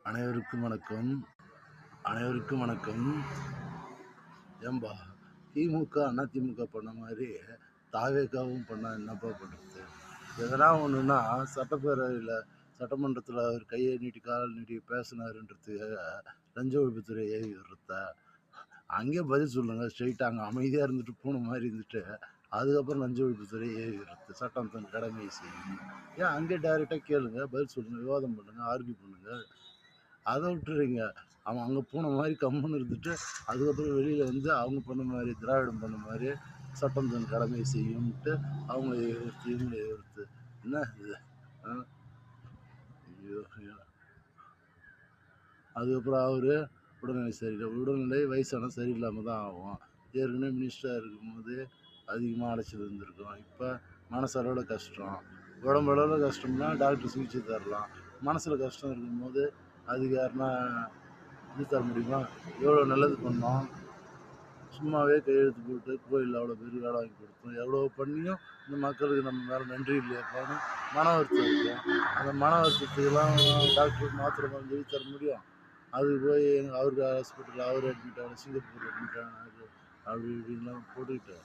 அனைவருக்கும் வணக்கம். அனைவருக்கும் வணக்கம். ஏம்பா, திமுக அதிமுக பண்ண மாதிரி தாவேகாவும் பண்ணா என்னப்பா பண்ணுறது? எதனா ஒன்றுனா சட்டப்பேரவையில் சட்டமன்றத்தில் அவர் கையை நீட்டி கால் நீட்டி பேசினாருன்றதுக்காக லஞ்ச ஒழிப்புத்துறை ஏவி விடுறத அங்கே பதில் சொல்லுங்க. ஸ்ட்ரெயிட்டாக அங்கே அமைதியாக இருந்துட்டு பூனை மாதிரி இருந்துட்டு அதுக்கப்புறம் லஞ்ச ஒழிப்புத்துறை ஏவி விடுறது சட்டம் தன் கடமையை செய்யும். ஏன் அங்கே டைரெக்டாக கேளுங்க, பதில் சொல்லுங்கள், விவாதம் பண்ணுங்கள், ஆர்கியூ பண்ணுங்கள். அதை விட்டுறீங்க. அவன் அங்கே பூனை மாதிரி கம்முன்னு இருந்துட்டு அதுக்கப்புறம் வெளியில் வந்து அவங்க பண்ண மாதிரி திராவிடம் பண்ண மாதிரி சட்டம் தன் கடமையை செய்யும்ட்டு அவங்கள எதிர்த்து இவங்களை எதிர்த்து என்ன இது? ஐயோ. அதுக்கப்புறம் அவர் உடல்நிலை சரியில்லை. உடல்நிலை வயசான சரியில்லாமல் தான் ஆகும். ஏற்கனவே மினிஸ்டராக இருக்கும்போது அதிகமாக அலைச்சல் இருந்திருக்கும். இப்போ மனசளவில் கஷ்டம், உடம்பளவில் கஷ்டம்னா டாக்டர் சிகிச்சை தரலாம். மனசில் கஷ்டம் இருக்கும்போது அதுக்கு யாருன்னா இது தர முடியுமா? எவ்வளோ நல்லது பண்ணோம், சும்மாவே கையெழுத்து போட்டு கோயிலில் அவ்வளோ பேர் வேலை வாங்கி கொடுத்தோம், எவ்வளோ பண்ணியும் இந்த மக்களுக்கு நம்ம மேலே நன்றி இல்லையாப்பான்னு மன வருத்தம் இருக்கும். அந்த மன வருத்தத்துக்கெல்லாம் டாக்டர் மாத்திரை மருந்து எழுதி தர முடியும்? அதுக்கு போய் அவருக்கு ஹாஸ்பிட்டலில் அவர் அட்மிட் ஆகணும், சிங்கப்பூர் அட்மிட் ஆகினாரு, அப்படி இப்படின்லாம் போட்டுக்கிட்டு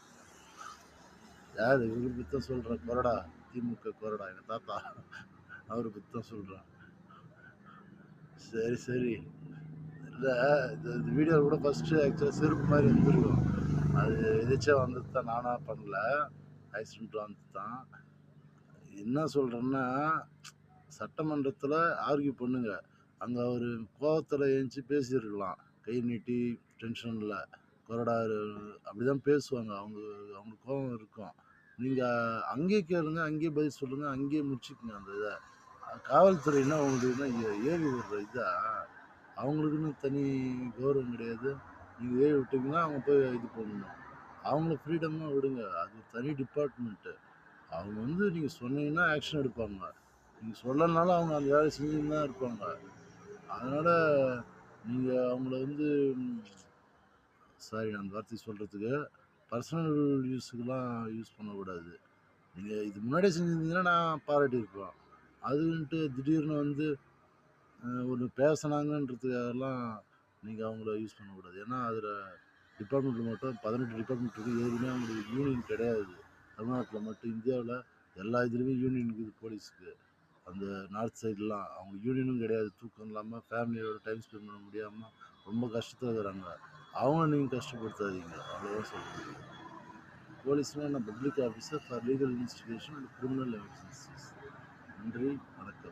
யார் இவரு புத்தம் சொல்கிறேன்? கொறடா, திமுக கொறடா, எங்கள் தாத்தா அவரு புத்தம் சொல்கிறேன். சரி இல்லை, இந்த வீடியோ கூட ஃபஸ்ட்டு ஆக்சுவலாக செருப்பு மாதிரி வந்துருக்கும். அது எதாச்சும் வந்தது தான், நானாக பண்ணல, ஆக்சிடென்ட் வந்தது தான். என்ன சொல்கிறேன்னா, சட்டமன்றத்தில் ஆர்கியூ பண்ணுங்க. அங்கே அவர் கோவத்தில் எழுந்துச்சி பேசியிருக்கலாம், கை நீட்டி டென்ஷனில் கொறடா அப்படிதான் பேசுவாங்க. அவங்களுக்கு கோபம் இருக்கும். நீங்கள் அங்கேயே கேளுங்க, அங்கேயே பதில் சொல்லுங்கள், அங்கேயே முடிச்சுக்குங்க அந்த இதை. காவல்துறைன்னா அவங்களுக்குன்னா ஏவி விடுற இதா? அவங்களுக்குன்னு தனி கௌரவம் கிடையாது. நீங்கள் ஏவி விட்டிங்கன்னா அவங்க போய் இது பண்ணணும். அவங்கள ஃப்ரீடமாக விடுங்க, அது தனி டிபார்ட்மெண்ட்டு. அவங்க வந்து நீங்கள் சொன்னீங்கன்னா ஆக்ஷன் எடுப்பாங்க, நீங்கள் சொல்லனாலும் அவங்க அந்த வேலை செஞ்சுன்னு தான் இருப்பாங்க. அதனால் நீங்கள் அவங்கள வந்து சாரி நான் அந்த வார்த்தை சொல்கிறதுக்கு, பர்சனல் யூஸுக்கெலாம் யூஸ் பண்ணக்கூடாது. நீங்கள் இது முன்னாடியே செஞ்சுருந்தீங்கன்னா நான் பாராட்டியிருப்பேன். அதுன்ட்டு திடீர்னு வந்து ஒன்று பேசுனாங்கன்றதுக்காகலாம் நீங்கள் அவங்கள யூஸ் பண்ணக்கூடாது. ஏன்னா அதில் டிபார்ட்மெண்ட்டில் மட்டும் 18 டிபார்ட்மெண்ட் இருக்குது. ஏற்கனவே அவங்களுக்கு யூனியன் கிடையாது. தமிழ்நாட்டில் மட்டும், இந்தியாவில் எல்லா இதுலேயுமே யூனியன் இருக்குது போலீஸுக்கு. அந்த நார்த் சைட்லாம் அவங்க யூனியனும் கிடையாது. தூக்கம் இல்லாமல் ஃபேமிலியோட டைம் ஸ்பெண்ட் பண்ண முடியாமல் ரொம்ப கஷ்டத்தில் இருக்கிறாங்க. அவங்கள நீங்கள் கஷ்டப்படுத்தாதீங்க, அவ்வளோதான் சொல்ல முடியும். போலீஸ்னால் என்ன? Public officer for legal investigation and criminal emergencies. நன்றி, வணக்கம்.